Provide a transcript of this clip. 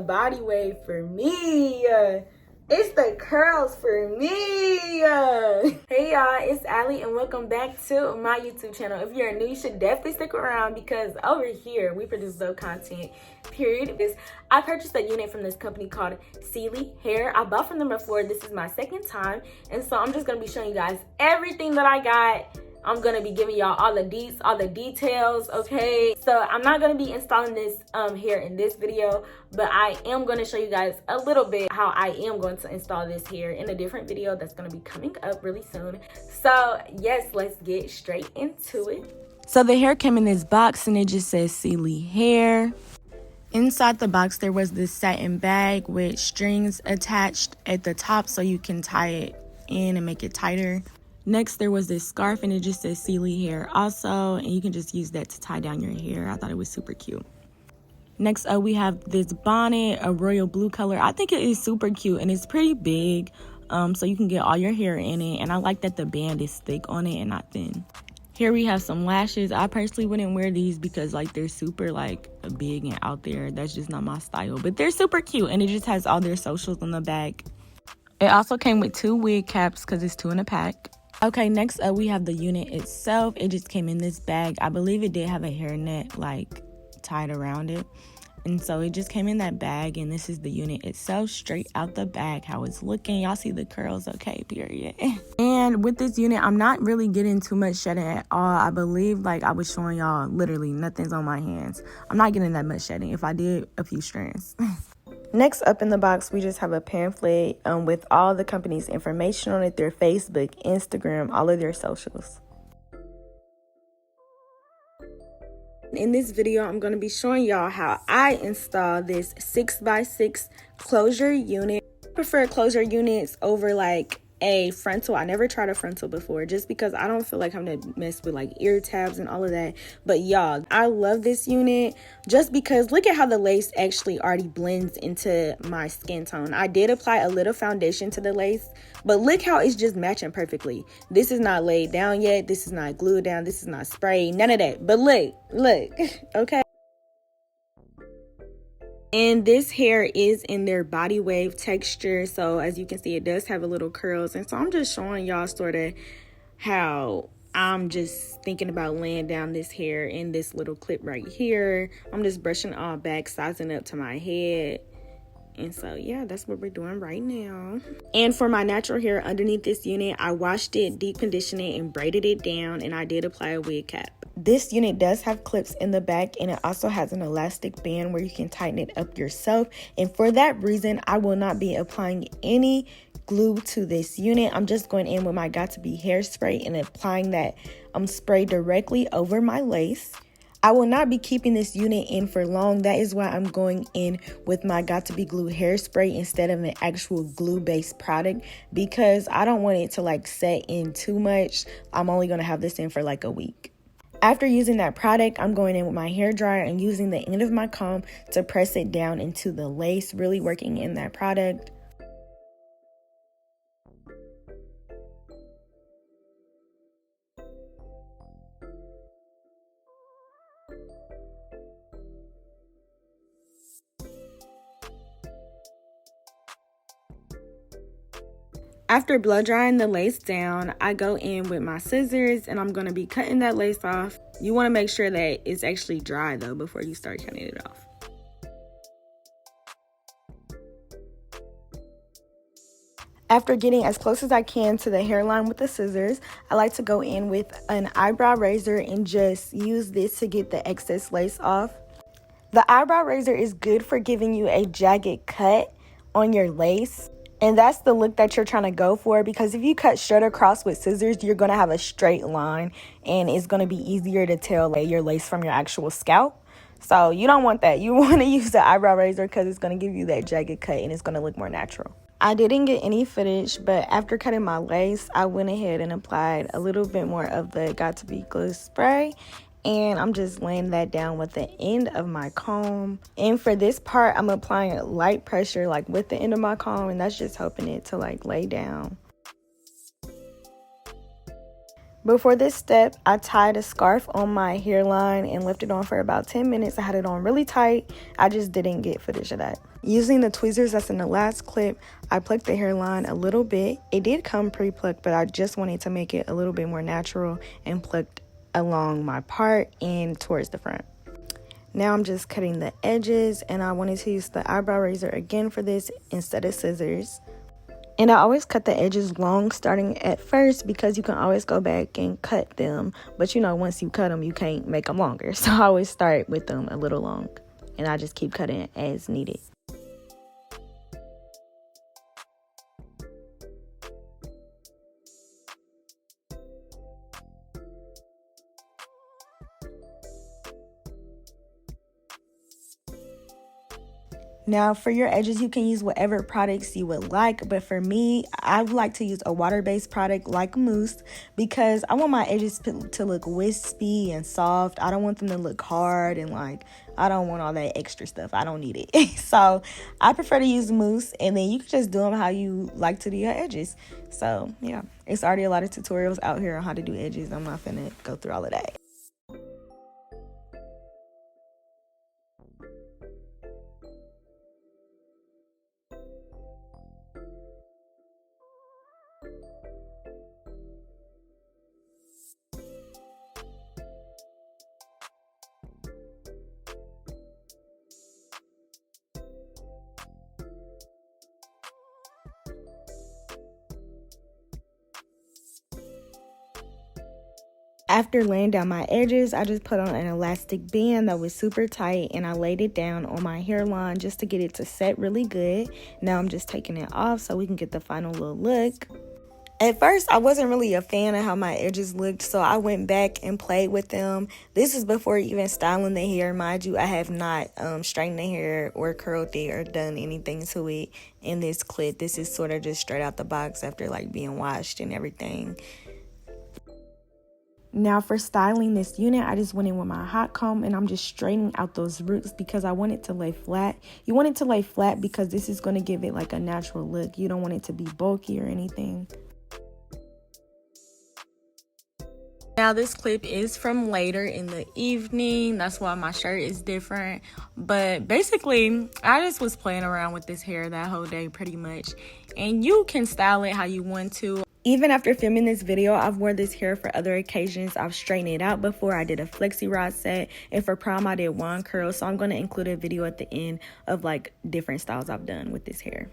body wave for me. It's the curls for me. Hey y'all, it's Allie and welcome back to my YouTube channel. If you're new, you should definitely stick around because over here we produce dope content, period. I purchased a unit from this company called Celie Hair. I bought from them before. This is my second time, and so I'm just gonna be showing you guys everything that I got. I'm gonna be giving y'all all the deets, all the details, okay? So I'm not gonna be installing this hair in this video, but I am gonna show you guys a little bit how I am going to install this hair in a different video that's gonna be coming up really soon. So yes, let's get straight into it. So the hair came in this box and it just says Celie Hair. Inside the box there was this satin bag with strings attached at the top so you can tie it in and make it tighter. Next, there was this scarf, and it just says Celie Hair also, and you can just use that to tie down your hair. I thought it was super cute. Next up, we have this bonnet, a royal blue color. I think it is super cute, and it's pretty big, so you can get all your hair in it, and I like that the band is thick on it and not thin. Here we have some lashes. I personally wouldn't wear these because, like, they're super, like, big and out there. That's just not my style, but they're super cute, and it just has all their socials on the back. It also came with 2 wig caps because it's 2 in a pack. Okay, next up we have the unit itself. It just came in this bag. I believe it did have a hairnet like tied around it, and so it just came in that bag, and this is the unit itself straight out the bag how it's looking. Y'all see the curls, okay, period. And with this unit, I'm not really getting too much shedding at all. I believe, like I was showing y'all, literally nothing's on my hands. I'm not getting that much shedding. If I did, a few strands. Next up in the box, we just have a pamphlet with all the company's information on it, their Facebook, Instagram, all of their socials. In this video, I'm going to be showing y'all how I install this 6x6 closure unit. I prefer closure units over like a frontal. I never tried a frontal before just because I don't feel like I'm gonna mess with like ear tabs and all of that. But y'all, I love this unit just because look at how the lace actually already blends into my skin tone. I did apply a little foundation to the lace, but look how it's just matching perfectly. This is not laid down yet. This is not glued down. This is not sprayed. None of that. But look, okay. And this hair is in their body wave texture, so as you can see, it does have a little curls. And so I'm just showing y'all sort of how I'm just thinking about laying down this hair in this little clip right here. I'm just brushing all back, sizing up to my head. And so yeah, that's what we're doing right now. And for my natural hair underneath this unit, I washed it, deep conditioned it, and braided it down, and I did apply a wig cap. This unit does have clips in the back, and it also has an elastic band where you can tighten it up yourself. And for that reason, I will not be applying any glue to this unit. I'm just going in with my Got2b hairspray and applying that spray directly over my lace. I will not be keeping this unit in for long. That is why I'm going in with my Got2b glue hairspray instead of an actual glue-based product, because I don't want it to like set in too much. I'm only going to have this in for like a week. After using that product, I'm going in with my hair dryer and using the end of my comb to press it down into the lace, really working in that product. After blow drying the lace down, I go in with my scissors and I'm going to be cutting that lace off. You want to make sure that it's actually dry though before you start cutting it off. After getting as close as I can to the hairline with the scissors, I like to go in with an eyebrow razor and just use this to get the excess lace off. The eyebrow razor is good for giving you a jagged cut on your lace. And that's the look that you're trying to go for, because if you cut straight across with scissors, you're going to have a straight line and it's going to be easier to tell your lace from your actual scalp. So you don't want that. You want to use the eyebrow razor because it's going to give you that jagged cut and it's going to look more natural. I didn't get any footage, but after cutting my lace, I went ahead and applied a little bit more of the Got2b glue spray. And I'm just laying that down with the end of my comb. And for this part, I'm applying light pressure like with the end of my comb, and that's just helping it to like lay down. Before this step, I tied a scarf on my hairline and left it on for about 10 minutes. I had it on really tight. I just didn't get footage of that. Using the tweezers that's in the last clip, I plucked the hairline a little bit. It did come pre-plucked, but I just wanted to make it a little bit more natural and plucked along my part and towards the front. Now I'm just cutting the edges, and I wanted to use the eyebrow razor again for this instead of scissors. And I always cut the edges long starting at first because you can always go back and cut them. But you know, once you cut them, you can't make them longer. So I always start with them a little long. And I just keep cutting as needed. Now, for your edges, you can use whatever products you would like. But for me, I would like to use a water-based product like mousse because I want my edges to look wispy and soft. I don't want them to look hard and I don't want all that extra stuff. I don't need it. So I prefer to use mousse, and then you can just do them how you like to do your edges. So yeah, it's already a lot of tutorials out here on how to do edges. I'm not finna go through all of that. After laying down my edges, I just put on an elastic band that was super tight, and I laid it down on my hairline just to get it to set really good. Now I'm just taking it off so we can get the final little look. At first, I wasn't really a fan of how my edges looked, so I went back and played with them. This is before even styling the hair. Mind you, I have not straightened the hair or curled it or done anything to it in this clip. This is sort of just straight out the box after being washed and everything. Now for styling this unit, I just went in with my hot comb and I'm just straightening out those roots because I want it to lay flat. You want it to lay flat because this is going to give it a natural look. You don't want it to be bulky or anything. Now this clip is from later in the evening. That's why my shirt is different. But basically, I just was playing around with this hair that whole day pretty much. And you can style it how you want to. Even after filming this video, I've worn this hair for other occasions. I've straightened it out before. I did a flexi rod set, and for prom I did wand curls. So I'm going to include a video at the end of different styles I've done with this hair.